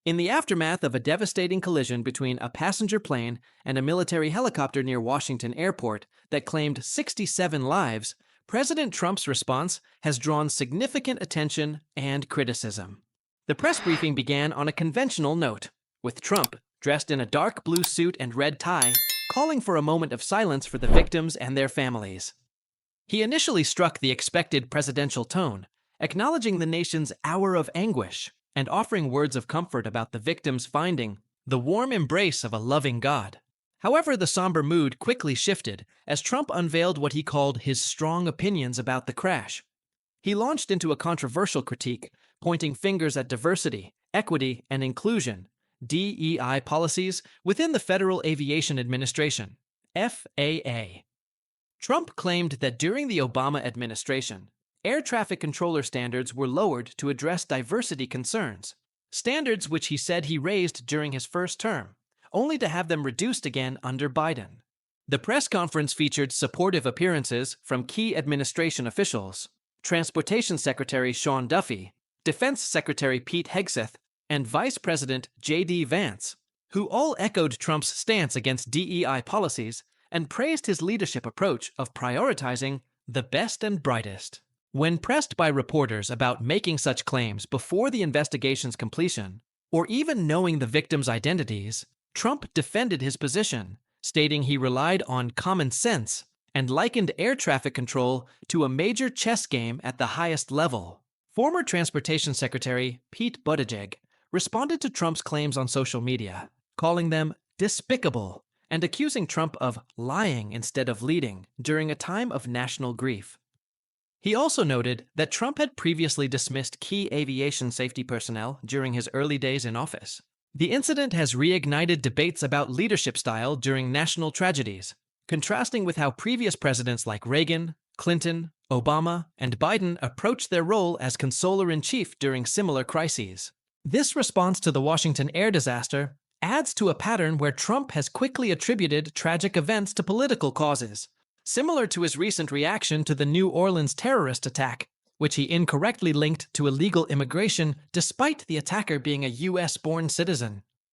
In the aftermath of a devastating collision between a passenger plane and a military helicopter near Washington Airport that claimed 67 lives, President Trump's response has drawn significant attention and criticism. The press briefing began on a conventional note, with Trump, dressed in a dark blue suit and red tie, calling for a moment of silence for the victims and their families. He initially struck the expected presidential tone, acknowledging the nation's hour of anguish and offering words of comfort about the victims finding the warm embrace of a loving God. However, the somber mood quickly shifted as Trump unveiled what he called his strong opinions about the crash. He launched into a controversial critique, pointing fingers at diversity, equity, and inclusion, DEI policies within the Federal Aviation Administration, FAA. Trump claimed that during the Obama administration, air traffic controller standards were lowered to address diversity concerns, standards which he said he raised during his first term, only to have them reduced again under Biden. The press conference featured supportive appearances from key administration officials, Transportation Secretary Sean Duffy, Defense Secretary Pete Hegseth, and Vice President JD Vance, who all echoed Trump's stance against DEI policies and praised his leadership approach of prioritizing the best and brightest. When pressed by reporters about making such claims before the investigation's completion, or even knowing the victims' identities, Trump defended his position, stating he relied on common sense and likened air traffic control to a major chess game at the highest level. Former Transportation Secretary Pete Buttigieg responded to Trump's claims on social media, calling them despicable and accusing Trump of lying instead of leading during a time of national grief. He also noted that Trump had previously dismissed key aviation safety personnel during his early days in office. The incident has reignited debates about leadership style during national tragedies, contrasting with how previous presidents like Reagan, Clinton, Obama, and Biden approached their role as consoler-in-chief during similar crises. This response to the Washington air disaster adds to a pattern where Trump has quickly attributed tragic events to political causes, similar to his recent reaction to the New Orleans terrorist attack, which he incorrectly linked to illegal immigration despite the attacker being a U.S.-born citizen.